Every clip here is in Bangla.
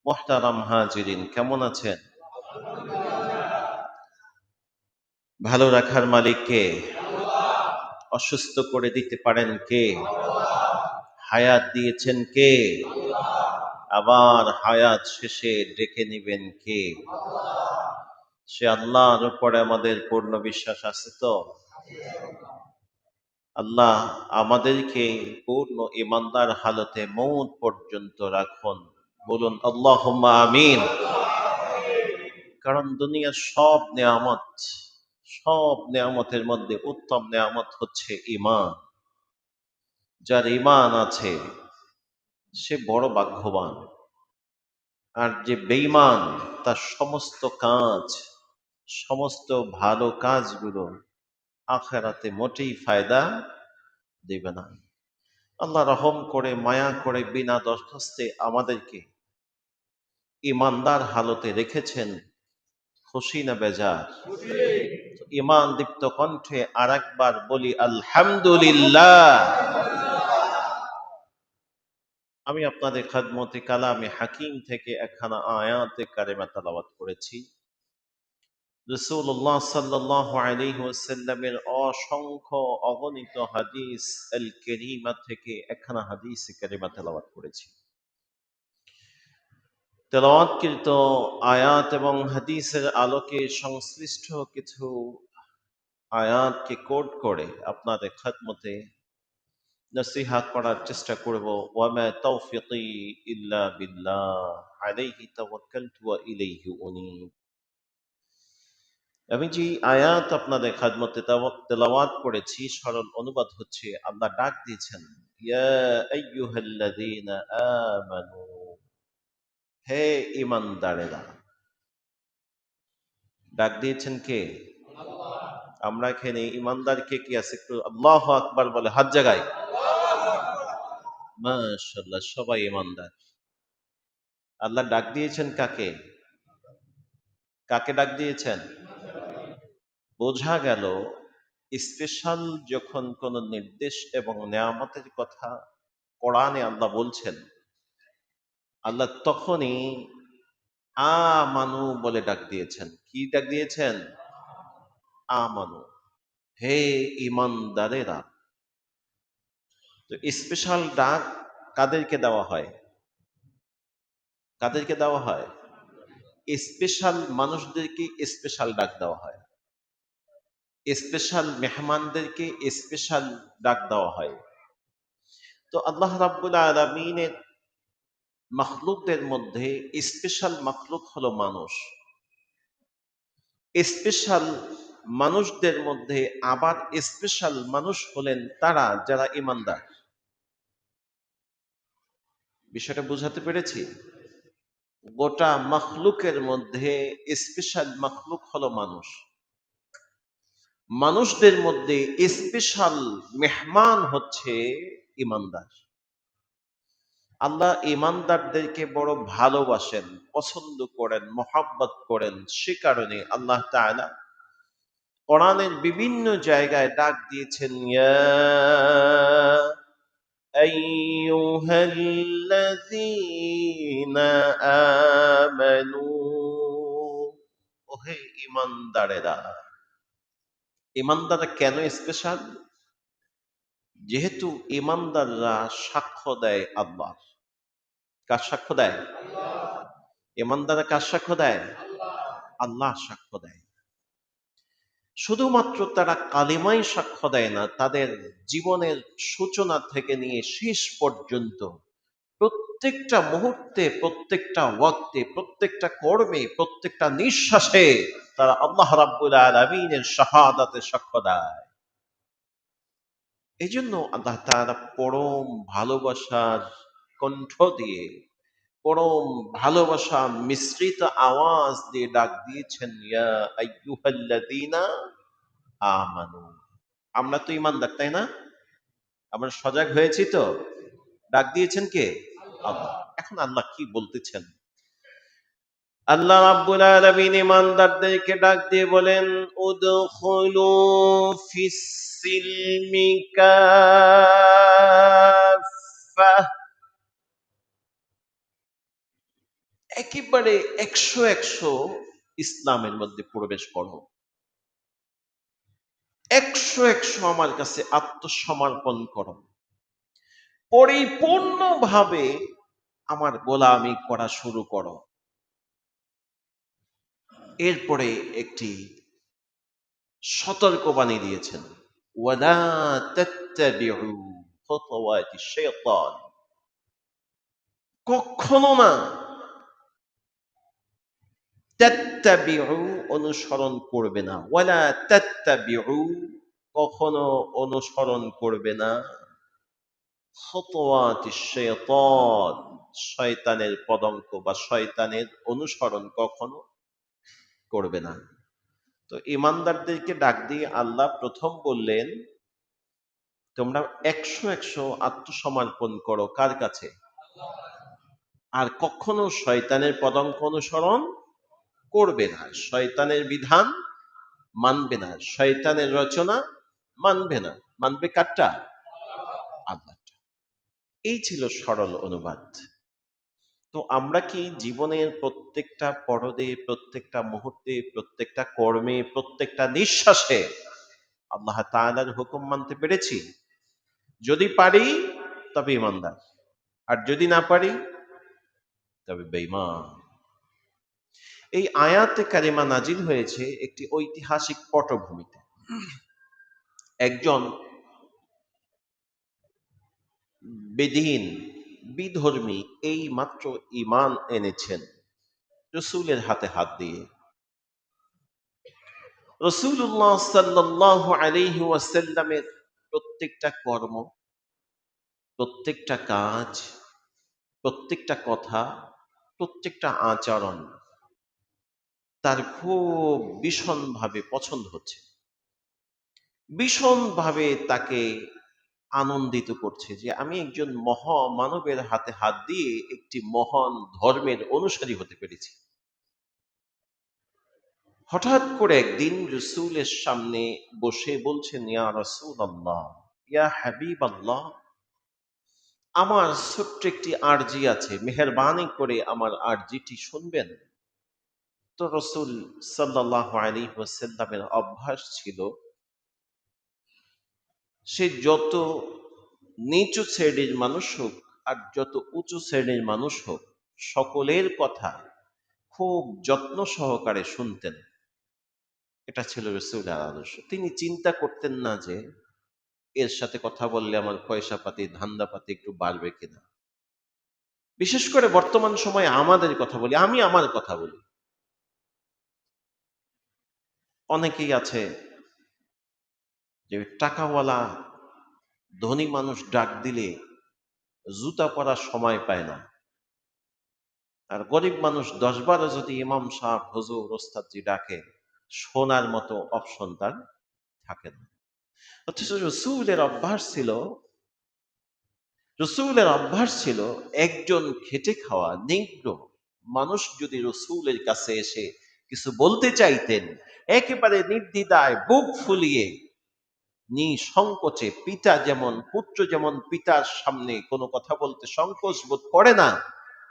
মুহতারাম হাজিরিন, কেমন আছেন? ভালো রাখার মালিক কে? অসুস্থ করে দিতে পারেন কে? হায়াত দিয়েছেন কে? আবার হায়াত শেষে ডেকে নিবেন কে? সে আল্লাহর উপরে আমাদের পূর্ণ বিশ্বাস আছে তো? আল্লাহ আমাদেরকে পূর্ণ ইমানদার হালতে মৌত পর্যন্ত রাখুন। বলুন আল্লাহুম্মা আমিন। কারণ দুনিয়ার সব নেয়ামতের মধ্যে উত্তম নেয়ামত হচ্ছে ঈমান। যার ঈমান আছে সে বড় ভাগ্যবান। আর যে বেঈমান, তার সমস্ত ভালো কাজগুলো আখিরাতে মোটেই ফায়দা দেবে না। আল্লাহ রহম করে মায়া করে বিনা দরখাস্তে আমাদেরকে ঈমানদার হালতে রেখেছেন। খুশি না বেজার? ঈমান দীপ্ত কণ্ঠে আরেকবার বলি আলহামদুলিল্লাহ। আমি আপনাদের খাদমতে কালামে হাকিম থেকে একখানা আয়াতে কারিমা তেলাওয়াত করেছি। রাসূলুল্লাহ সাল্লাল্লাহু আলাইহি ওয়াসাল্লামের অসংখ্য অগণিত হাদিস আল কারীমা থেকে একখানা হাদিস কারিমা তেলাওয়াত করেছি। তেলাওয়াতকৃত আয়াত এবং হাদিসের আলোকে সংশ্লিষ্ট কিছু আয়াতকে কোট করে আপনাদের খাদমতে নসিহত করার চেষ্টা করব। ওয়ামা তৌফিকি ইল্লা বিল্লাহ আলাইহি তাওয়াক্কালতু ওয়া ইলাইহি উনীব। আমি যে আয়াত আপনাদের খাদমতে তেলাওয়াত করেছি, সরল অনুবাদ হচ্ছে আল্লাহ ডাক দিয়েছেন, ইয়া আইয়ুহাল্লাযীনা আমানু, হে ঈমানদারেরা। ডাক দিয়েছেন কে? আমরা এখানে ঈমানদার কে কি আছে একটু আল্লাহু আকবার বলে হাত জাগায়। মাশাআল্লাহ, সবাই ঈমানদার। আল্লাহ ডাক দিয়েছেন কাকে? কাকে ডাক দিয়েছেন? বোঝা গেল স্পেশাল যখন কোন নির্দেশ এবং নেয়ামতের কথা কোরআনে আল্লাহ বলছেন, আল্লাহ তখনই আমানু বলে ডাক দিয়েছেন। কি ডাক দিয়েছেন? আমানু, হে ঈমানদারেরা। তো স্পেশাল ডাক কাদেরকে দেওয়া হয়? কাদেরকে দেওয়া হয়? স্পেশাল মানুষদেরকে স্পেশাল ডাক দেওয়া হয়। স্পেশাল মেহমানদেরকে স্পেশাল ডাক দেওয়া হয়। তো আল্লাহ রাব্বুল আলামিনের মখলুকদের মধ্যে স্পেশাল মখলুক হলো মানুষ। স্পেশাল মানুষদের মধ্যে আবার স্পেশাল মানুষ হলেন তারা যারা ঈমানদার। বিষয়টা বুঝাতে পেরেছি? গোটা মখলুকের মধ্যে স্পেশাল মখলুক হলো মানুষ। মানুষদের মধ্যে স্পেশাল মেহমান হচ্ছে ঈমানদার। আল্লাহ ঈমানদারদেরকে বড় ভালোবাসেন, পছন্দ করেন, মহব্বত করেন। সে কারণে আল্লাহ তাআলা কোরআনের বিভিন্ন জায়গায় ডাক দিয়েছেন, ইয়া আইয়ুহাল্লাযীনা আমানু, ওহে ঈমানদারেরা। ঈমানদাররা কেন স্পেশাল? যেহেতু ঈমানদাররা সাক্ষ্য দেয় আল্লাহর। কার সাক্ষ্য দেয়? ঈমানদাররা কার সাক্ষ্য দেয়? আল্লাহ সাক্ষ্য দেয়। শুধুমাত্র তারা কালিমাই সাক্ষ্য দেয় না, তাদের জীবনের সূচনা থেকে নিয়ে শেষ পর্যন্ত প্রত্যেকটা মুহূর্তে, প্রত্যেকটা ওয়াক্তে, প্রত্যেকটা কর্মে, প্রত্যেকটা নিঃশ্বাসে তারা আল্লাহ রাব্বুল আলামিনের শাহাদাতে সাক্ষ্য দেয়। এই জন্য আল্লাহ তাআলা পরম ভালোবাসার কণ্ঠ দিয়ে, পরম ভালোবাসা মিশ্রিত আওয়াজ দিয়ে ডাক দিয়েছেন, ইয়া আইয়ুহাল্লাযীনা আমানু। আমরা তো ঈমানদার, তাই না? আমরা সজাগ হয়েছি তো? ডাক দিয়েছেন কে? আল্লাহ। এখন আল্লাহ কি বলতেছেন? আল্লাহ রাব্বুল আলামিন ঈমানদারদেরকে ডাক দিয়ে বলেন, উদখুলু ফিস সিলমি কাফা, একেবারে 100 ইসলামের মধ্যে প্রবেশ করো, 100 আমার কাছে আত্মসমর্পণ করো, পরিপূর্ণভাবে আমার গোলামি করা শুরু করো। এরপরে একটি সতর্কবাণী দিয়েছেন, ওয়ালা তাত্তাবিউ খুতুওয়াতিশ শাইতান, কখনো না তাত্তাবিউ অনুসরণ করবে না, ওয়ালা তাত্তাবিউ কখনো অনুসরণ করবে না, খুতুওয়াতিশ শাইতান শয়তানের পদঙ্ক বা শয়তানের অনুসরণ কখনো করবে না। তো ইমানদারদেরকে ডাক দিয়ে আল্লাহ প্রথম বললেন, তোমরা 100 আত্মসমর্পণ করো কার কাছে? আর কখনো শয়তানের পদাঙ্ক অনুসরণ করবে না, শয়তানের বিধান মানবে না, শয়তানের রচনা মানবে না। মানবে কারটা? আল্লাহটা। এই ছিল সরল অনুবাদ। তো আমরা কি জীবনের প্রত্যেকটা পরদে, প্রত্যেকটা মুহূর্তে, প্রত্যেকটা কর্মে, প্রত্যেকটা নিঃশ্বাসে আল্লাহ তাআলার হুকুম মানতে পেরেছি? যদি পারি তবে ইমানদার, আর যদি না পারি তবে বেঈমান। এই আয়াতে কারিমা নাজিল হয়েছে একটি ঐতিহাসিক পটভূমিতে। একজন বেদিন, বিধর্মী, এই মাত্র ঈমান এনেছেন রাসূলের হাতে হাত দিয়ে। রাসূলুল্লাহ সাল্লাল্লাহু আলাইহি ওয়াসাল্লামের প্রত্যেকটা কর্ম, প্রত্যেকটা কাজ, প্রত্যেকটা কথা, প্রত্যেকটা আচরণ তার খুব ভীষণভাবে পছন্দ হচ্ছে, ভীষণভাবে তাকে আনন্দিত করছে যে আমি একজন মহামানবের হাতে হাত দিয়ে একটি মহান ধর্মের অনুসারী হতে পেরেছি। হঠাৎ করে একদিন রাসূলের সামনে বসে বলছেন, ইয়া রাসূলুল্লাহ, ইয়া হাবিবাল্লাহ, আমার ছোট্ট একটি আরজি আছে, মেহেরবানি করে আমার আরজিটি শুনবেন? তো রাসূল সাল্লাল্লাহু আলাইহি ওয়াসাল্লামের অভ্যাস ছিল, সে যত নিচু শ্রেণীর মানুষ হোক আর যত উঁচু শ্রেণীর মানুষ হোক, সকলের কথা খুব যত্ন সহকারে শুনতেন। এটা ছিল রাসূলের আদর্শ। তিনি চিন্তা করতেন না যে এর সাথে কথা বললে আমার পয়সা পাতি, ধান্দা পাতি একটু বাড়বে কিনা। বিশেষ করে বর্তমান সময়ে আমাদের কথা বলি, আমি আমার কথা বলি। অনেকেই আছে যে টাকাওয়ালা ধনী মানুষ ডাক দিলে জুতা পরার সময় পায় না, আর গরিব মানুষ 10 বারও যদি ইমাম সাহেব, হুজুর, ওস্তাদজি ডাকে, শোনার মতো অপশন তার থাকে না। অথচ রসূলের অভ্যাস ছিল একজন খেটে খাওয়া নিগ্র মানুষ যদি রসূলের কাছে এসে কিছু বলতে চাইতেন, একেবারে নির্দ্বিধায় বুক ফুলিয়ে নিঃসংকোচে, পিতা যেমন, পুত্র যেমন পিতার সামনে কোনো কথা বলতে সংকোচ বোধ করে না,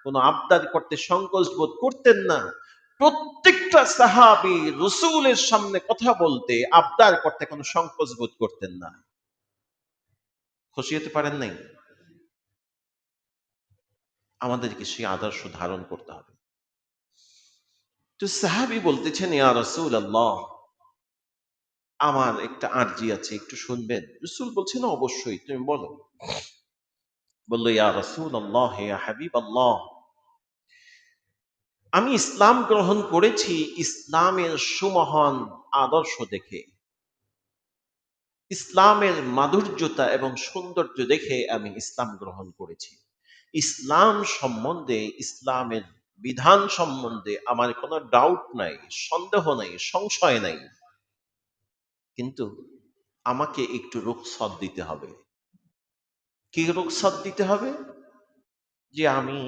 কোনো আবদার করতে সংকোচ বোধ করতেন না, প্রত্যেকটা সাহাবী রসূলের সামনে কথা বলতে, আবদার করতে কোনো সংকোচ বোধ করতেন না। খুশি হতে পারেন নাই? আমাদেরকে সেই আদর্শ ধারণ করতে হবে। তো সাহাবী বলতেছেন, ইয়া রাসূলুল্লাহ, আমার একটা আরজি আছে, একটু শুনবেন? রাসূল বলছেন, অবশ্যই, তুমি বলো। বলল, ইয়া রাসূলুল্লাহ, ইয়া হাবিবাল্লাহ, আমি ইসলাম গ্রহণ করেছি ইসলামের সুমহান আদর্শ দেখে, ইসলামের মাধুর্যতা এবং সৌন্দর্য দেখে আমি ইসলাম গ্রহণ করেছি। ইসলাম সম্বন্ধে, ইসলামের বিধান সম্বন্ধে আমার কোনো ডাউট নাই, সন্দেহ নাই, সংশয় নাই, কিন্তু আমাকে একটু রুখসত দিতে হবে। কি রুখসত দিতে হবে? যে আমি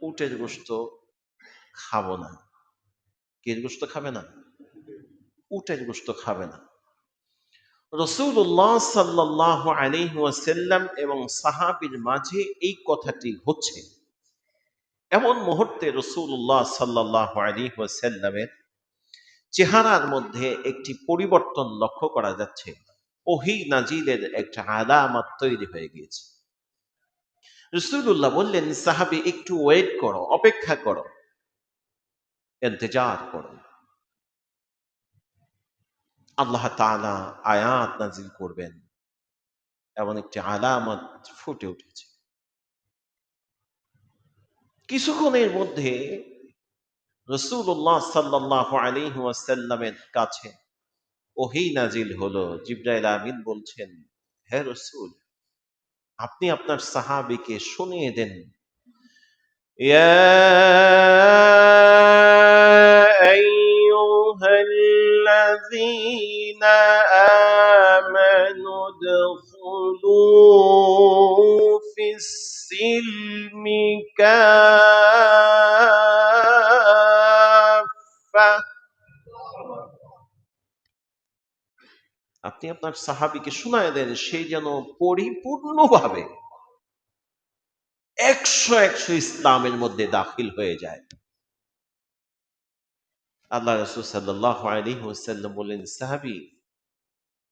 উটের গোশত খাবো না। কে গোশত খাবে না? উটের গোশত খাবে না। রাসূলুল্লাহ সাল্লাল্লাহু আলাইহি ওয়াসাল্লাম এবং সাহাবীর মাঝে এই কথাটি হচ্ছে। এমন মুহূর্তে রাসূলুল্লাহ সাল্লাল্লাহু আলাইহি ওয়াসাল্লামের চেহারার মধ্যে একটি পরিবর্তন লক্ষ্য করা যাচ্ছে। ওহী নাজিলের একটা আলামত তৈরি হয়ে গিয়েছে। রাসূলুল্লাহ বললেন, সাহাবী একটু ওয়েট করো, অপেক্ষা করো, ইন্তজার করো। আল্লাহ তাআলা আয়াত নাজিল করবেন, এমন একটি আলামত ফুটে উঠেছে। কিছুক্ষণের মধ্যে রাসূলুল্লাহ সাল্লাল্লাহু আলাইহি ওয়াসাল্লামের কাছে ওহী নাজিল হলো। জিবরাইল আমিন বলছেন, হে রাসূল, আপনি আপনার সাহাবীকে শুনিয়ে দেন, ইয়া আইয়ুহাল্লাযীনা আমানু উদখুলু ফিস-সিলমি কাফা। আপনি আপনার সাহাবীকে শুনায় দেন, সে যেন পরিপূর্ণভাবে 100 ইসলামের মধ্যে দাখিল হয়ে যায়। আল্লাহ রাসূল সাল্লাল্লাহু আলাইহি ওয়াসাল্লাম বলেন, সাহাবী,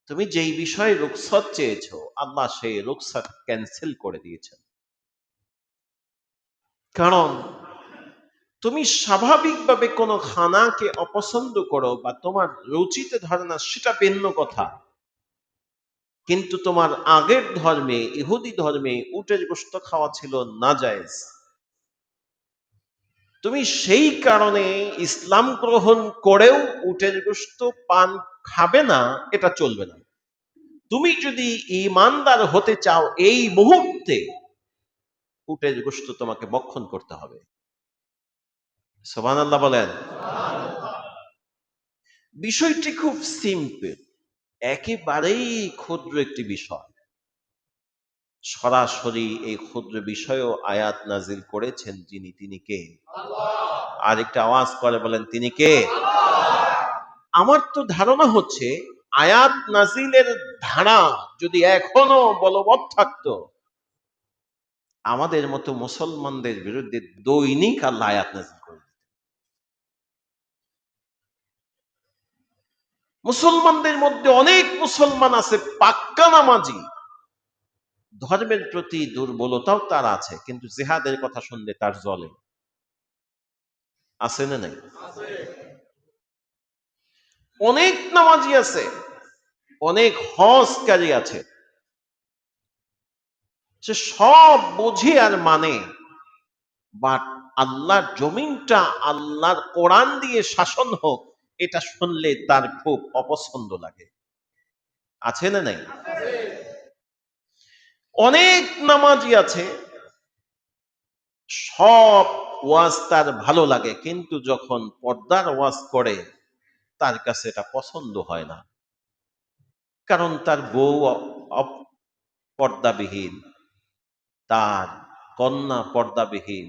তুমি যেই বিষয়ে রুখসত চেয়েছো, আল্লাহ সেই রুখসত ক্যান্সেল করে দিয়েছেন। কারণ তুমি স্বাভাবিকভাবে কোনো খানাকে অপছন্দ করো বা তোমার রুচিতে ধরে না, সেটা ভিন্ন কথা। কিন্তু তোমার আগের ধর্মে, ইহুদি ধর্মে উটের গোশত খাওয়া ছিল নাজায়েজ। তুমি সেই কারণে ইসলাম গ্রহণ করেও উটের গোশত পান খাবে না, এটা চলবে না। তুমি যদি ঈমানদার হতে চাও, এই মুহূর্তে উটের গোশত তোমাকে ভক্ষণ করতে হবে। সুবহানাল্লাহ বলেন। বিষয়টি খুব সিম্পল, একেবারেই ক্ষুদ্র একটি বিষয়। সরাসরি এই ক্ষুদ্র বিষয়েও আয়াত নাজিল করেছেন যিনি, তিনি কে? আর একটা আওয়াজ করে বলেন, তিনি কে? আমার তো ধারণা হচ্ছে আয়াত নাজিলের ধারা যদি এখনো বলবৎ থাকতো, আমাদের মতো মুসলমানদের বিরুদ্ধে দৈনিক আল্লাহ আয়াত নাজিল করে। মুসলমানদের মধ্যে অনেক মুসলমান আছে পাক্কা নামাজি, ধর্মের প্রতি দুর্বলতাও তার আছে, কিন্তু জিহাদের কথা শুনলে তার জ্বলে। আছে না নাই? অনেক নামাজি আছে, অনেক হজকারী আছে, সে সব বুঝে আর মানে, বাট আল্লাহর জমিনটা আল্লাহর কোরআন দিয়ে শাসন হোক, এটা শুনলে তার খুব অপছন্দ লাগে। আছে না নাই? অনেক নামাজি আছে, সব ওয়াজ তার ভালো লাগে, কিন্তু যখন পর্দার ওয়াজ করে তার কাছে এটা পছন্দ হয় না। কারণ তার বউ পর্দাবিহীন, তার কন্যা পর্দাবিহীন।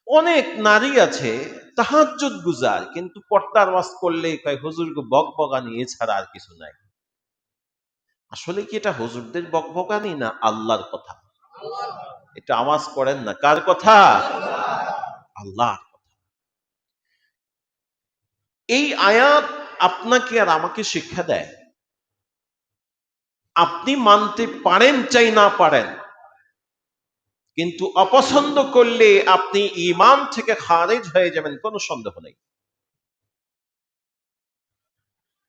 অনেক নারী আছে তাহাজ্জুদ গুজার, কিন্তু পর্দার ওয়াজ করলে কয় হুজুর বকবকানি, এছাড়া আর কিছু নাই। আসলে কি এটা হুজুরদের বকবকানি না আল্লাহর কথা? এটা আওয়াজ করেন না, কার কথা? আল্লাহ। এই আয়াত আপনাকে আর আমাকে শিক্ষা দেয়, আপনি মানতে পারেন চাই না পারেন, কিন্তু অপছন্দ করলে আপনি ঈমান থেকে খারিজ হয়ে যাবেন, কোনো সন্দেহ নেই।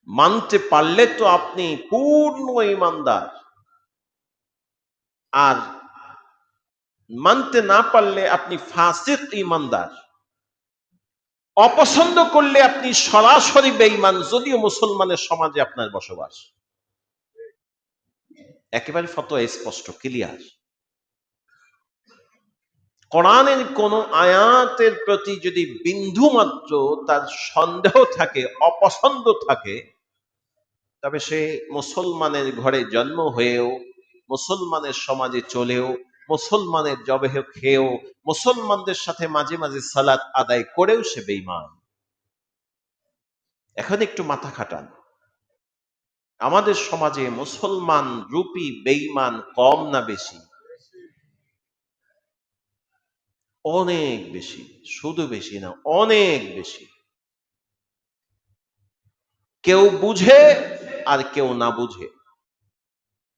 মানতে পারলে তো আপনি পূর্ণ ঈমানদার, আর মানতে না পারলে আপনি ফাসিক ঈমানদার। অপছন্দ করলে আপনি সরাসরি বেঈমান, যদিও মুসলমানের সমাজে আপনার বসবাস। একেবারে ফতোয়া স্পষ্ট, ক্লিয়ার। কোরআনের কোন আয়াতের প্রতি যদি বিন্দু মাত্র তার সন্দেহ থাকে, অপছন্দ থাকে, তবে সে মুসলমানের ঘরে জন্ম হয়েও, মুসলমানের সমাজে চলেও, মুসলমানের জবেহ খেয়েও, মুসলমানদের সাথে মাঝে মাঝে সালাত আদায় করেও সে বেঈমান। এখন একটু মাথা খাটান, আমাদের সমাজে মুসলমান রূপী বেঈমান কম না বেশি? অনেক বেশি, শুধু বেশি না, অনেক বেশি। কেউ বুঝে আর কেউ না বুঝে।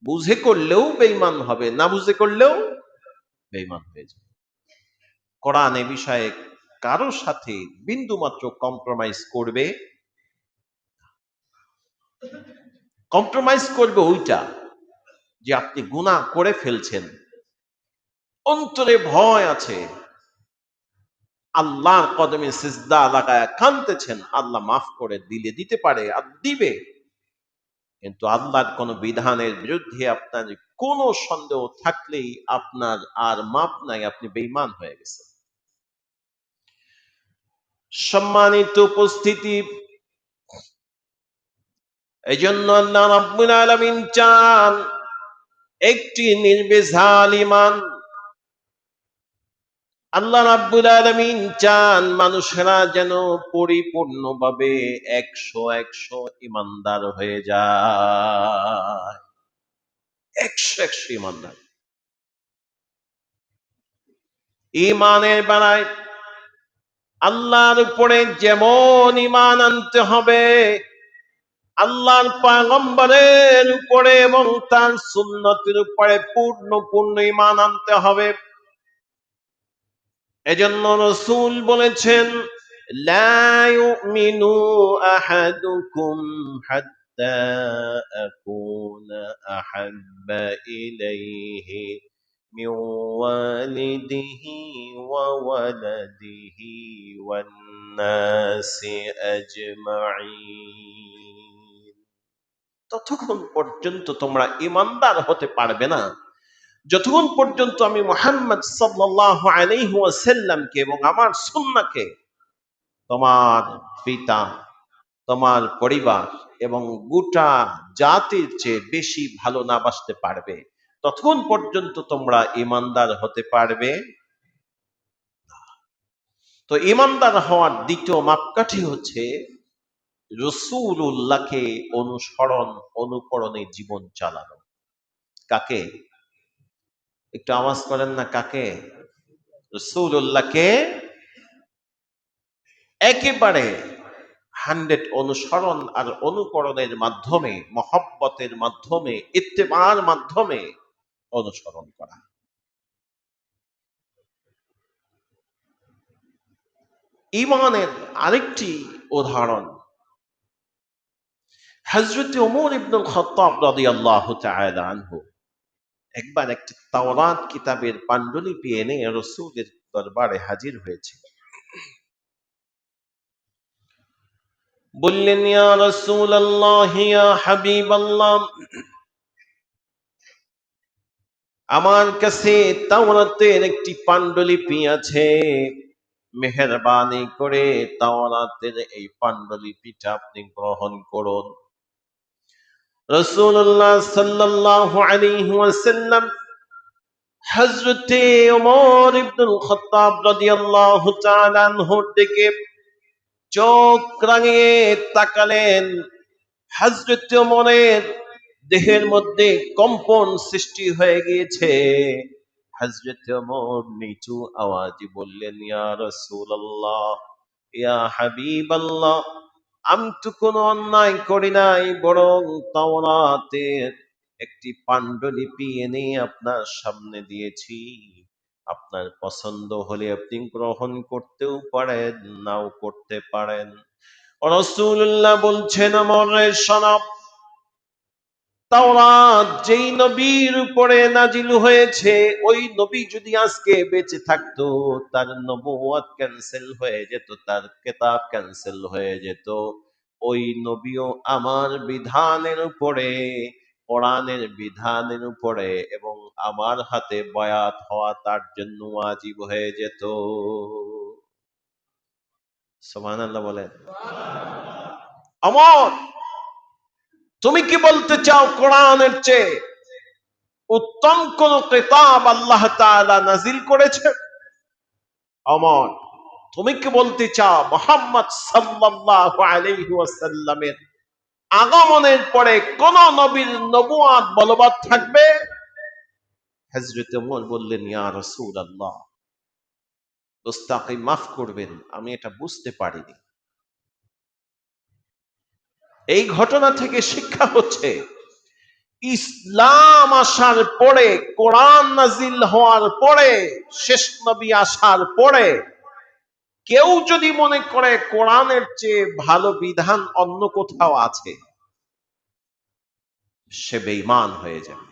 বুঝে করলেও বেঈমান হবে, না বুঝে করলেও বেঈমান হয়ে যাবে। কোরআন এ বিষয়ে কারোর সাথে বিন্দুমাত্র কম্প্রোমাইজ করবে, কম্প্রোমাইজ করবে ওইটা যে আপনি গুনাহ করে ফেলছেন, অন্তরে ভয় আছে, আল্লাহর কদমে সিজদা লাগায়া কাঁদতেছেন, আল্লাহ মাফ করে দিলে দিতে পারে আর দিবে, কিন্তু আল্লাহর কোন বিধানের বিরুদ্ধে আপনার কোনো সন্দেহ থাকলেই আপনার আর মাপ নাই, আপনি বেঈমান হয়ে গেছেন। সম্মানিত উপস্থিতি, এই জন্য আল্লাহ রাব্বুল আলামিন চান একটি নির্ভেজাল ঈমান। আল্লাহ রাব্বুল আলামিন চান মানুষেরা যেন পরিপূর্ণভাবে 100 ঈমানদার হয়ে যায়, 100 ঈমানদার। ঈমানের বেলায় আল্লাহর উপরে যেমন ঈমান আনতে হবে, আল্লাহর পয়গম্বরের উপরে এবং তার সুন্নতের উপরে পূর্ণ ঈমান আনতে হবে। এজন্য রাসূল বলেছেন, লা ইউমিনু আহাদুকুম হাত্তা আকুনা আহাব্বা ইলাইহি মিন ওয়ালিদিহি ওয়া ওয়ালাদিহি ওয়ান নাসি আজমাইন। ততক্ষণ পর্যন্ত তোমরা ঈমানদার হতে পারবে না যতক্ষণ পর্যন্ত আমি মুহাম্মদ সাল্লাল্লাহু আলাইহি ওয়াসাল্লামকে এবং আমার সুন্নাহকে তোমার পিতা, তোমার পরিবার এবং গোটা জাতির চেয়ে বেশি ভালো না বাসতে পারবে, ততক্ষণ পর্যন্ত তোমরা ঈমানদার হতে পারবে। তো ঈমানদার হওয়ার দ্বিতীয় মাপকাঠি হচ্ছে রাসূলুল্লাহকে অনুসরণ, অনুকরণে জীবন চালানো। কাকে? একটু আওয়াজ করেন না, কাকে? রাসূলুল্লাহকে একেবারে 100 অনুসরণ আর অনুকরণের মাধ্যমে, মহব্বতের মাধ্যমে, ইত্তেবার মাধ্যমে অনুসরণ করা। ঈমানের আরেকটি উদাহরণ হযরত ওমর ইবনুল খাত্তাব রাদিয়াল্লাহু তাআলা আনহু একবার একটি তাওরাত কিতাবের পাণ্ডুলিপি এনে রাসূলের দরবারে হাজির হয়েছে। বললেন, ইয়া রাসূলুল্লাহ, ইয়া হাবিবাল্লাহ, আমার কাছে তাওরাতের একটি পাণ্ডুলিপি আছে, মেহেরবানি করে তাওরাতের এই পাণ্ডুলিপিটা আপনি গ্রহণ করুন। রাসূলুল্লাহ সাল্লাল্লাহু আলাইহি ওয়াসাল্লাম হযরতে ওমর ইবনুল খাত্তাব রাদিয়াল্লাহু তাআলা আনহুর দিকে চোখ রাঙিয়ে তাকালেন। হযরতে ওমরের দেহের মধ্যে কম্পন সৃষ্টি হয়ে গিয়েছে। হযরতে ওমর নিচু আওয়াজে বললেন, ইয়া রাসূলুল্লাহ, ইয়া হাবিবাল্লাহ, আমি তো কোনো অন্যায় করি নাই, বরং তাওরাতের একটি পাণ্ডুলিপি এনে আপনার সামনে দিয়েছি। আপনার পছন্দ হলে আপনি গ্রহণ করতেও পারেন, নাও করতে পারেন। রাসূলুল্লাহ বলছেন, ওমরের শোনো, তাওরাত যেই নবীর উপরে নাজিল হয়েছে, ওই নবী যদি আজকে বেঁচে থাকতো, তার নবুয়ত ক্যান্সেল হয়ে যেত, তার কিতাব ক্যান্সেল হয়ে যেত। ওই নবীও আমার বিধানের উপরে, কোরআনের বিধানের উপরে এবং আমার হাতে বায়াত হওয়া তার জন্য ওয়াজিব হয়ে যেত। সুবহানাল্লাহ বলেন। আমর, তুমি কি বলতে চাও কোরআনের চেয়ে উত্তম কোন কিতাব আল্লাহ তাআলা নাজিল করেছে? আমর, তুমি কি বলতে চাও মুহাম্মদ সাল্লাল্লাহু আলাইহি ওয়াসাল্লামের আগমনের পরে কোন নবীর নবুয়ত বলবৎ থাকবে? হযরত ওমর বললেন, ইয়া রাসূলুল্লাহ, ওস্তাকে মাফ করবেন, আমি এটা বুঝতে পারিনি। এই ঘটনা থেকে শিক্ষা হচ্ছে, ইসলাম আসার পরে, কোরআন নাজিল হওয়ার পরে, শেষ নবী আসার পরে কেউ যদি মনে করে কোরআনের চেয়ে ভালো বিধান অন্য কোথাও আছে, সে বেঈমান হয়ে যাবে।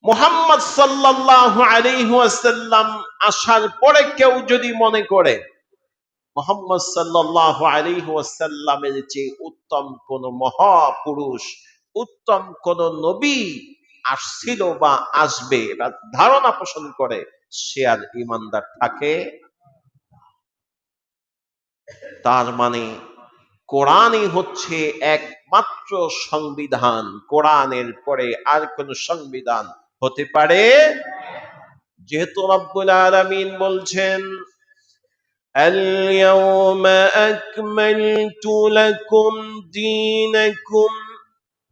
মুহাম্মদ সাল্লাল্লাহু আলাইহি ওয়াসাল্লাম আসার পরে কেউ যদি মনে করে মুহাম্মদ সাল্লাল্লাহু আলাইহি ওয়াসাল্লামের চেয়ে উত্তম কোন মহাপুরুষ, উত্তম কোন নবী আসছিল বা আসবে, এটা ধারণা পোষণ করে, সে আর ঈমানদার থাকে। তার মানে কোরআনই হচ্ছে একমাত্র সংবিধান, কোরআনের পরে আর কোন সংবিধান হতে পারে। যেহেতু রব্বুল আলামিন বলছেন, اليوم أكملت لكم دينكم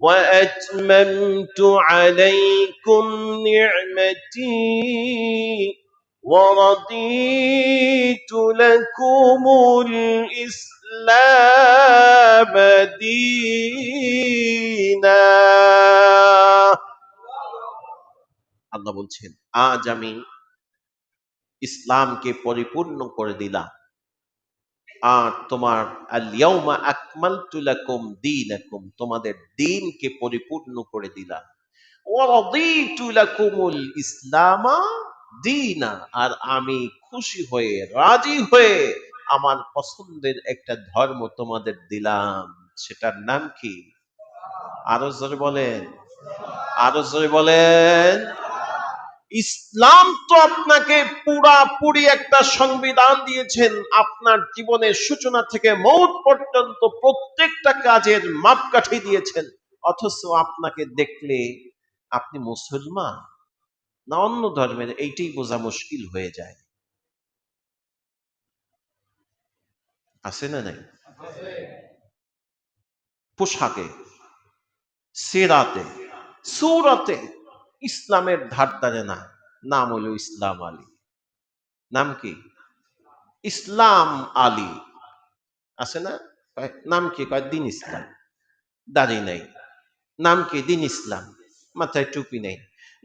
وأتممت عليكم نعمتي ورضيت لكم الإسلام دينا। আল্লাহ বলছেন, আজ আমি ইসলামকে পরিপূর্ণ করে দিলাম, আর তোমার আল-ইয়াউমা আকমালতু লাকুম দীনাকুম, তোমাদের দ্বীনকে পরিপূর্ণ করে দিলাম। ওয়া রাদিতু লাকুমুল ইসলামা দীনা, আর আমি খুশি হয়ে, রাজি হয়ে আমার পছন্দের একটা ধর্ম তোমাদের দিলাম। সেটার নাম কি? আরো জোরে বলেন, আরো জোরে বলেন। ইসলাম তো আপনাকে পুরাপুরি একটা সংবিধান দিয়েছেন, আপনার জীবনের সূচনা থেকে মৌত পর্যন্ত প্রত্যেকটা কাজের মাপকাঠি দিয়েছেন। অথচ আপনাকে দেখলে আপনি মুসলমান না অন্য ধর্মের, এইটাই বোঝা মুশকিল হয়ে যায়। আছে না নাই? পোশাকে, সিরাতে, সূরাতে ইসলামের ধার ধারে না। নাম হলো ইসলাম আলী। নাম কি? ইসলাম আলী। আছে না? নাম কি? কয় দিন ইসলাম। দাড়ি নাই। নাম কি? দিন ইসলাম। মাথায় টুপি নেই।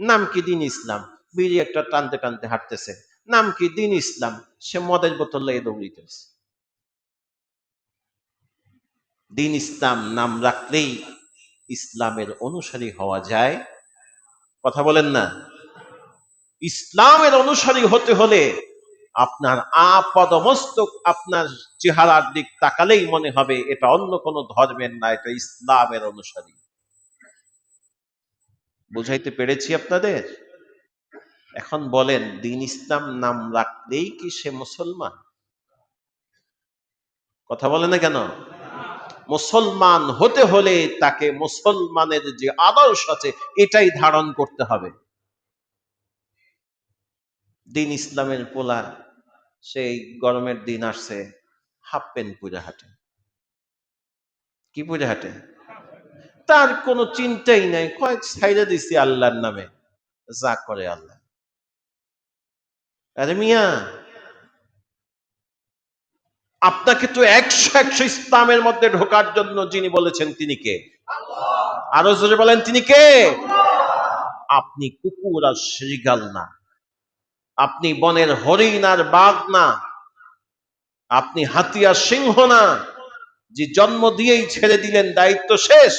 নাম কি? দিন ইসলাম। বিড়ি একটা টানতে টানতে হাঁটতেছে। নাম কি? দিন ইসলাম। সে মদের বোতল লইয়ে দৌড়িতেছে। দিন ইসলাম নাম রাখলেই ইসলামের অনুসারী হওয়া যায়? কথা বলেন না। ইসলামের অনুসারী হতে হলে আপনার আপাদমস্তক, আপনার চেহারার দিক তাকালেই মনে হবে এটা অন্য কোন ধর্মের না, এটা ইসলামের অনুসারী। বুঝাইতে পেরেছি আপনাদের? এখন বলেন, দিন ইসলাম নাম রাখলেই কি সে মুসলমান? কথা বলে না কেন? মুসলমান হতে হলে তাকে মুসলমানের যে আদর্শ আছে এটাই ধারণ করতে হবে। দিন ইসলামের পোলা সেই গরমের দিন আসছে, হাফ প্যান্ট পরে হাঁটে। কি পরে হাঁটে? তার কোনো চিন্তাই নাই, কয়েক ছাইড়া দিছি আল্লাহর নামে, যা করে আল্লাহ। আরে মিয়া, আপনাকে তো 100 ইসলামের মধ্যে ঢোকার জন্য যিনি বলেছেন তিনি কে? আরো জোরে বলেন, তিনি কে? আপনি কুকুর আর শ্রীগাল না, আপনি বনের হরিণ আর বাঘ না, আপনি হাতি আর সিংহ না, যে জন্ম দিয়েই ছেড়ে দিলেন দায়িত্ব শেষ।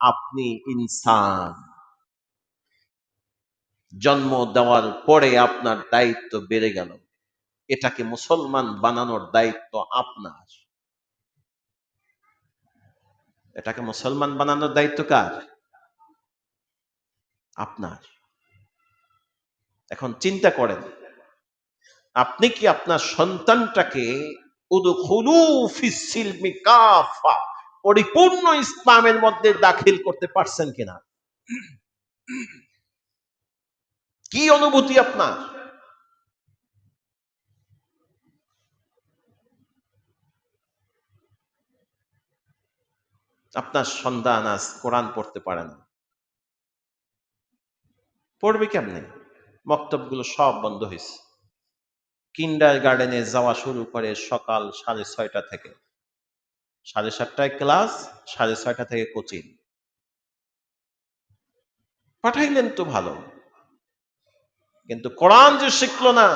আপনি ইনসান, জন্ম দেওয়ার পরে আপনার দায়িত্ব বেড়ে গেল। এটাকে মুসলমান বানানোর দায়িত্ব আপনার। এটাকে মুসলমান বানানোর দায়িত্ব কার? আপনার। এখন চিন্তা করেন, আপনি কি আপনার সন্তানটাকে উদখুলু ফিস সিলমি কাফা, পরিপূর্ণ ইসলামের মধ্যে দাখিল করতে পারছেন কিনা? কি অনুভূতি আপনার? আপনার সন্তান আজ কোরআন পড়তে পারে না, পড়বে কেমনে? মক্তবগুলো সব বন্ধ হয়েছে। কিন্ডার গার্ডেনে যাওয়া শুরু করে সকাল 6:30 থেকে, 7:30টায় ক্লাস, 6:30 থেকে কোচিং। পাঠাইলেন তো ভালো, কিন্তু কোরআন যে শিখলো না,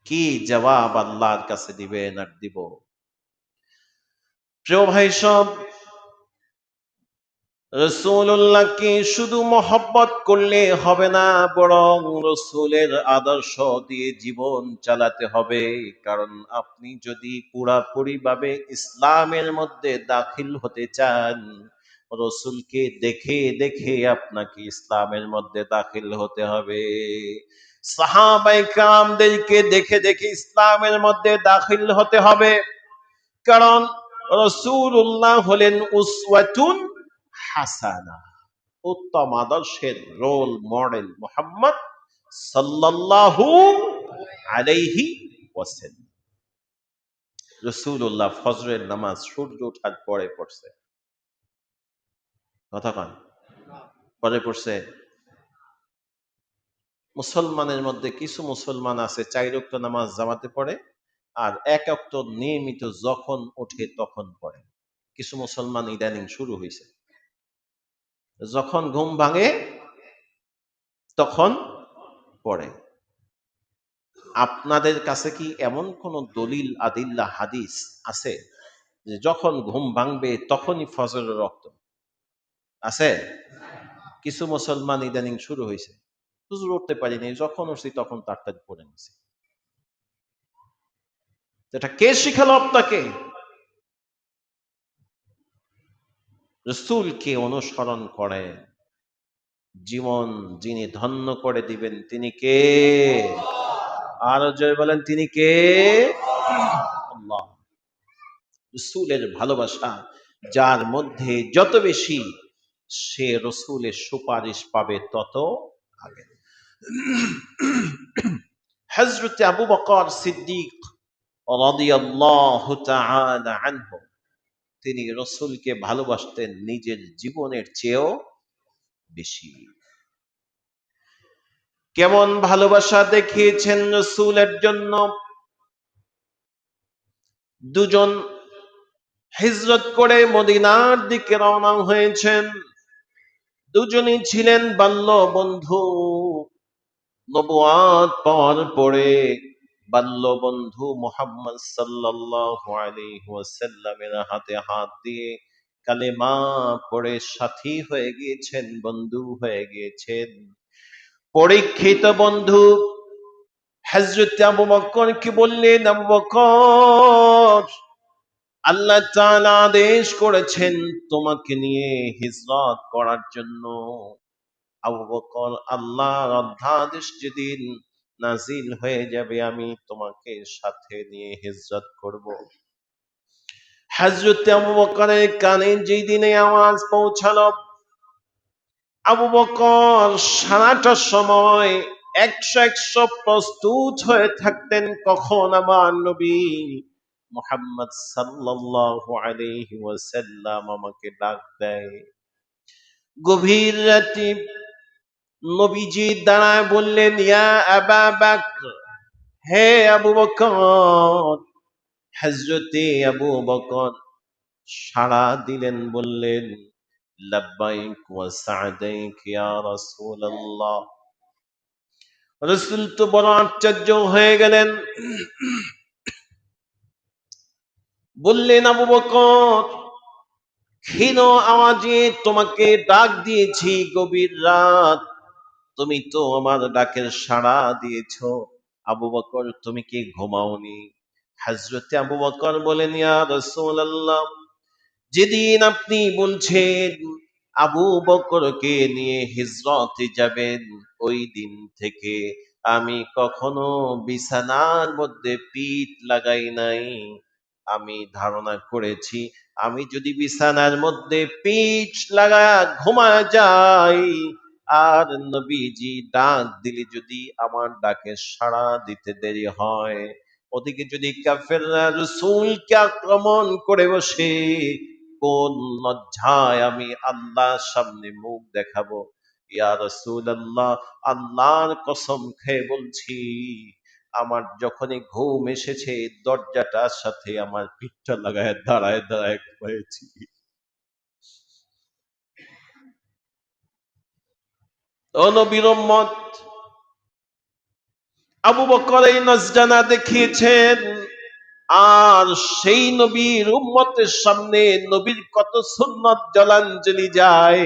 কি জবাব আল্লাহর কাছে দিবেন আর দিব? প্রিয় ভাই সব, রসুল্লাহকে শুধু মহব্বত করলে হবে না, বরং রসুলের আদর্শ দিয়ে জীবন চালাতে হবে। কারণ আপনি যদি পুরাপুরি ভাবে ইসলামের মধ্যে দাখিল হতে চান, রসুলকে দেখে দেখে আপনাকে ইসলামের মধ্যে দাখিল হতে হবে। সাহাবায়ে কেরামদেরকে দেখে দেখে ইসলামের মধ্যে দাখিল হতে হবে। কারণ রাসূলুল্লাহ হলেন উসওয়াতুন হাসানা, উত্তম আদর্শের রোল মডেল মুহাম্মদ সাল্লাল্লাহু আলাইহি ওয়াসাল্লাম। রাসূলুল্লাহ ফজরের নামাজ সূর্য ওঠার পরে পড়ছে, কথা কন, পরে পড়ছে। মুসলমানের মধ্যে কিছু মুসলমান আছে 4 ওয়াক্ত নামাজ জামাতে পড়ে, আর 1 ওয়াক্ত নিয়মিত যখন ওঠে তখন পড়ে। কিছু মুসলমান ইদানিং শুরু হয়েছে, যখন ঘুম ভাঙে তখন পড়ে। আপনাদের কাছে কি এমন কোন দলিল আদিল্লা হাদিস আছে যে যখন ঘুম ভাঙবে তখনই ফজরের রক্ত আছে? কিছু মুসলমান ইদানিং শুরু হয়েছে, হুজুর উঠতে পারিনি, যখন উঠছি তখন তাড়াতাড়ি পড়ে নিছি। এটা কে শিখালো আপনাকে? রাসূলকে অনুসরণ করে জীবন যিনি ধন্য করে দিবেন তিনি কে? আরো জয় বলেন, তিনি কে? আল্লাহ। রাসূলের ভালোবাসা যার মধ্যে যত বেশি, সে রাসূলের সুপারিশ পাবে তত আগে। হযরত আবু বকর সিদ্দিক রাদিয়াল্লাহু তাআলা আনহু, তিনি রাসূলকে ভালোবাসতেন নিজের জীবনের চেয়েও বেশি। কেমন ভালোবাসা দেখিয়েছেন রাসূলের জন্য! দুজন হিজরত করে মদিনার দিকে রওনা হয়েছেন। দুজনই ছিলেন বাল্য বন্ধু। নবুয়াত পাওয়ার পরে বাল্য বন্ধু মুহাম্মদ সাল্লাল্লাহু আলাইহি ওয়াসাল্লামের হাতে হাত দিয়ে কালেমা পড়ে সাথী হয়ে গিয়েছেন, বন্ধু হয়ে গিয়েছেন। পরীক্ষিত বন্ধু হযরত আবু বকর কি বললেন, আবু বকর, আল্লাহ তাআলা আদেশ করেছেন তোমাকে নিয়ে হিজরত করার জন্য। আবু বকর, আল্লাহর অধ্যাদেশ যেদিন নাজিল হয়ে যাবে আমি তোমাকে সাথে নিয়ে হিজরত করব। হযরত আবু বকরের কানে যেই দিনে আওয়াজ পৌঁছালো, আবু বকর সারাটা সময় 100 প্রস্তুত হয়ে থাকতেন, কখন আমার নবী মুহাম্মদ সাল্লাল্লাহু আলাইহি ওয়াসাল্লাম আমাকে ডাক দেয়। গভীর রাতে নবীজি দাঁড়ায় বললেন, ইয়া আবা বকর, হে আবু বকর। হযরতে আবু বকর সাড়া দিলেন, বললেন, লাব্বাইক ওয়া সা'দাইক ইয়া রাসূলুল্লাহ। রাসূল তো বড় আশ্চর্য হয়ে গেলেন, বললেন, আবু বকর, ক্ষীণ আওয়াজে তোমাকে ডাক দিয়েছি, গভীর রাত, তুমি তো আমার ডাকের সাড়া দিয়েছ। আবু বকর, তুমি কি ঘুমাওনি? হযরতে আবু বকর বলেন, ইয়া রাসূলুল্লাহ, যেদিন আপনি বলছেন আবু বকরকে নিয়ে হিজরতে যাবেন, ওই দিন থেকে আমি কখনো বিছানার মধ্যে পিঠ লাগাই নাই। আমি ধারণা করেছি আমি যদি বিছানার মধ্যে পিঠ লাগায়া ঘুমায় যাই, আর নবীজি ডাক দিলে যদি আমার ডাকে সাড়া দিতে দেরি হয়, ওদিকে যদি কাফেররা রাসূলকে আক্রমণ করে বসে, কোন লজ্জায় আমি আল্লাহর সামনে মুখ দেখাবো। ইয়া রাসূলুল্লাহ, আল্লাহর কসম খেয়ে বলছি, আমার যখনই ঘুম এসেছে দরজাটার সাথে আমার পিঠটা লাগায় দাঁড়ায় দাঁড়ায় হয়েছি। ও নবীর উম্মত, আবু বকর এই নজরানা দেখিয়েছেন, আর সেই নবীর উম্মতের সামনে নবীর কত সুন্নত জলাঞ্জলি যায়,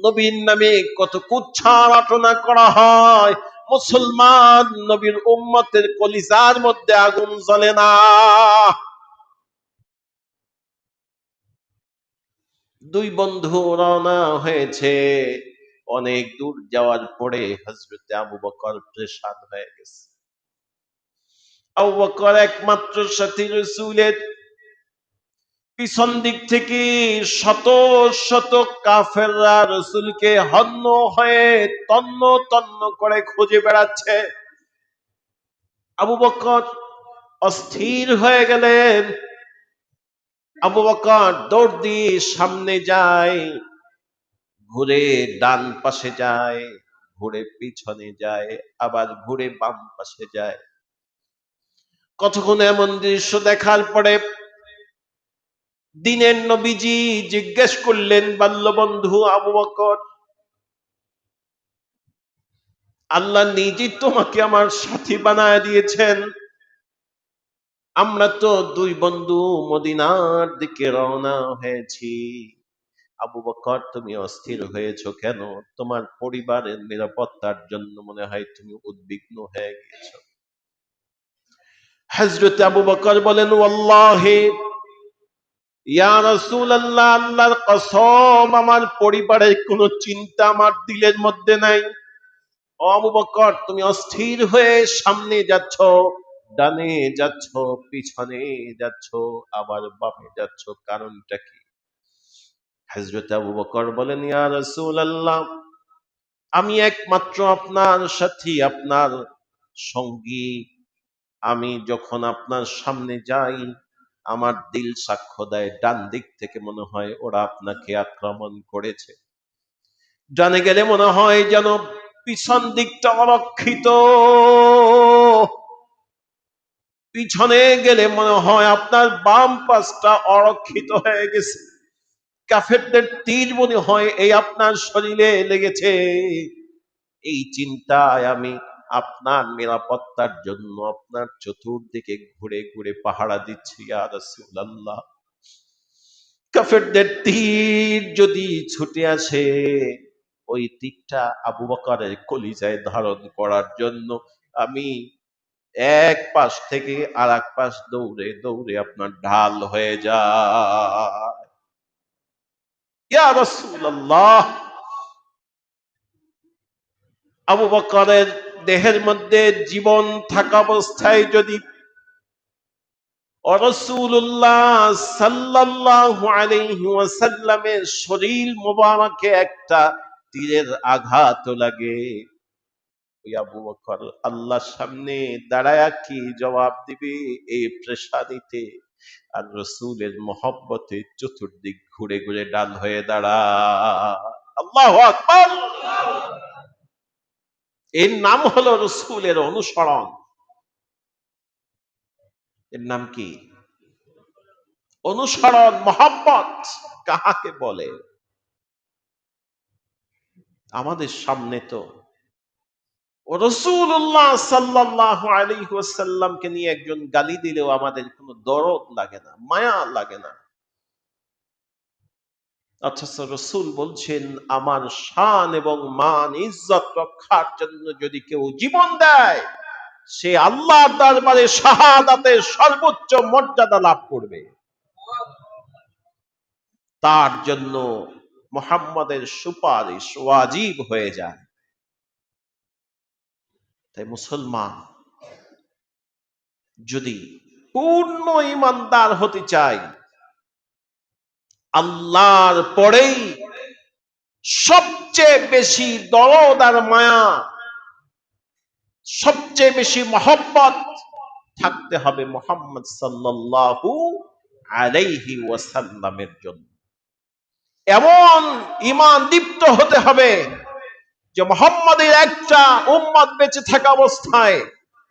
নবীর নামে কত কুচ্ছা রটনা করা হয়, মুসলমান নবীর উম্মতের কলিজার মধ্যে আগুন জ্বলে না। দুই বন্ধু রওনা হয়েছে, অনেক দূর যাওয়ার পরে হযরতে আবু বকর পেরেশান হয়ে গেছে। আবু বকর একমাত্র সাথী রাসূলের, পিছন দিক থেকে শত শত কাফেররা রাসূলকে হন্য হয়ে তন্ন তন্ন করে খুঁজে বেড়াচ্ছে। আবু বকর অস্থির হয়ে গেলেন। আবু বকর দৌড় দিয়ে সামনে যায়, ঘুরে ডান পাশে যায়, ঘুরে পিছনে যায়, আবার ঘুরে বাম পাশে যায়। কতক্ষণ এমন দৃশ্য দেখার পরে দিনের নবীজি জিজ্ঞেস করলেন, বাল্যবন্ধু আবু বকর, আল্লাহ নিজে তোমাকে আমার সাথী বানায় দিয়েছেন, আমরা তো দুই বন্ধু মদিনার দিকে রওনা হয়েছি। আবু বকর, তুমি অস্থির হয়েছো কেন? তোমার পরিবারের নিরাপত্তার জন্য মনে হয় তুমি উদ্বিগ্ন হয়ে গেছো। হযরত আবু বকর বলেন, ওয়াল্লাহি ইয়া রাসূলুল্লাহ, আল্লাহর কসম, আমার পরিবারের কোনো চিন্তা আমার দিলের মধ্যে নাই। ও আবু বকর, তুমি অস্থির হয়ে সামনে যাচ্ছ, ডানে যাচ্ছ, পিছনে যাচ্ছ, আবার বামে যাচ্ছ, কারণটা কি? হযরত আবু বকর বলেন, ইয়া রাসূলুল্লাহ, আমি একমাত্র আপনার সাথী, আপনার সঙ্গী। আমি যখন আপনার সামনে যাই, আমার দিল সাক্ষ্য দেয় ডান দিক থেকে মনে হয় ওরা আপনাকে আক্রমণ করেছে, ডানে গেলে মনে হয় যেন পিছন দিকটা অরক্ষিত, পিছনে গেলে মনে হয় আপনার বাম পাশটা অরক্ষিত হয়ে গেছে, কাফেরদের তীর মনে হয় এই আপনার শরীরে লেগেছে। এই চিন্তায় আমি আপনার নিরাপত্তার জন্য আপনার চতুর্দিকে ঘুরে ঘুরে পাহারা দিচ্ছি ইয়া রাসূলুল্লাহ। কাফেরদের তীর যদি ছুটে আসে, ওই তীরটা আবু বকরের কলিজায় ধারণ করার জন্য আমি এক পাশ থেকে আর এক পাশ দৌড়ে দৌড়ে আপনার ঢাল হয়ে যায় ইয়া রাসূলুল্লাহ। আবু বকরের দেহের মধ্যে জীবন থাকা অবস্থায় যদি রাসূলুল্লাহ সাল্লাল্লাহু আলাইহি ওয়াসাল্লামের শরীর মোবারকে একটা তীরের আঘাত লাগে, ওই আবু বকর আল্লাহর সামনে দাঁড়ায়া কি জবাব দিবে এই প্রেসারিতে? আর রসুলের মহব্বতে চতুর্দিক ঘুরে ঘুরে ডাল হয়ে দাঁড়ায়। আল্লাহু আকবার। এর নাম হলো রসুলের অনুসরণ। এর নাম কি? অনুসরণ, মহব্বত। কাহাকে বলে? আমাদের সামনে তো রাসূলুল্লাহ সাল্লাল্লাহু আলাইহি ওয়াসাল্লামকে নিয়ে একজন গালি দিলেও আমাদের কোনো দরদ লাগে না, মায়া লাগে না। অথচ রাসূল বলছেন, আমার শান এবং মান ইজ্জত রক্ষার জন্য যদি কেউ জীবন দেয়, সে আল্লাহর দরবারে শাহাদাতের সর্বোচ্চ মর্যাদা লাভ করবে। তার জন্য মুহাম্মাদের সুপারিশ ওয়াজিব হয়ে যায়। তাই মুসলমান যদি পূর্ণ ঈমানদার হতে চায়, আল্লাহর পরেই সবচেয়ে বেশি দরদ আর মায়া, সবচেয়ে বেশি মহব্বত থাকতে হবে মুহাম্মদ সাল্লাল্লাহু আলাইহি ওয়াসাল্লামের জন্য। এমন ঈমান দীপ্ত হতে হবে যে মুহাম্মাদের একটা উম্মত বেঁচে থাকা অবস্থায়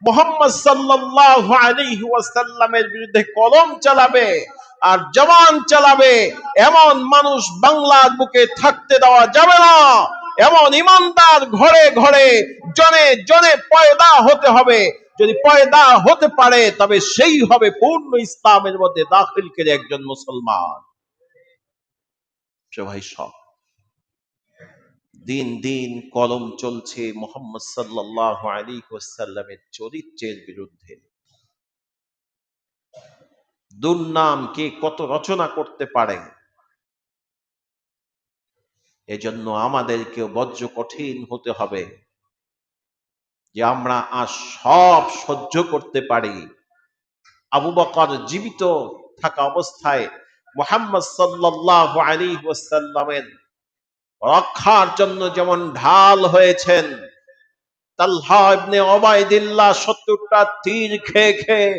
মুহাম্মদ সাল্লাল্লাহু আলাইহি ওয়াসাল্লামের বিরুদ্ধে কলম চালাবে আর জবান চালাবে, এমন মানুষ বাংলার বুকে থাকতে দেওয়া যাবে না। এমন ইমানদার ঘরে ঘরে জনে জনে পয়দা হতে হবে। যদি পয়দা হতে পারে তবে সেই হবে পূর্ণ ইসলামের মধ্যে দাখিলকারী একজন মুসলমান। ভাই সব দিন দিন কলম চলছে মুহাম্মদ সাল্লাল্লাহু আলাইহি ওয়াসাল্লামের চরিত্রের বিরুদ্ধে। দুর্নাম কে কত রচনা করতে পারে। এজন্য আমাদেরকে বজ্র কঠিন হতে হবে যে আমরা আর সব সহ্য করতে পারি। আবু বকর জীবিত থাকা অবস্থায় মুহাম্মদ সাল্লাল্লাহু আলাইহি ওয়াসাল্লামের রক্ষার জন্য যেমন ঢাল হয়েছেন, তালহা ইবনে উবাইদিল্লাহ ৭০টা তীর খেয়ে খেয়ে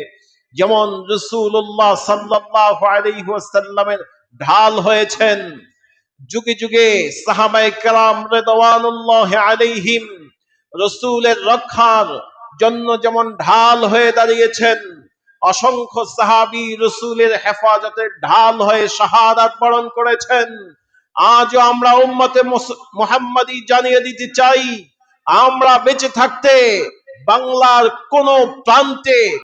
যেমন রাসূলুল্লাহ সাল্লাল্লাহু আলাইহি ওয়াসাল্লামের ঢাল হয়েছেন, যুগে যুগে সাহাবায়ে কেরাম রিদওয়ানুল্লাহি আলাইহিম রাসূলের রক্ষার জন্য যেমন ঢাল হয়ে দাঁড়িয়েছেন, অসংখ্য সাহাবী রাসূলের হেফাজতের ঢাল হয়ে শাহাদাত বরণ করেছেন। আজও আমরা উম্মতে মুহাম্মাদি জানিয়ে দিতে চাই, আমরা বেঁচে থাকতে বাংলার কোন প্রান্তে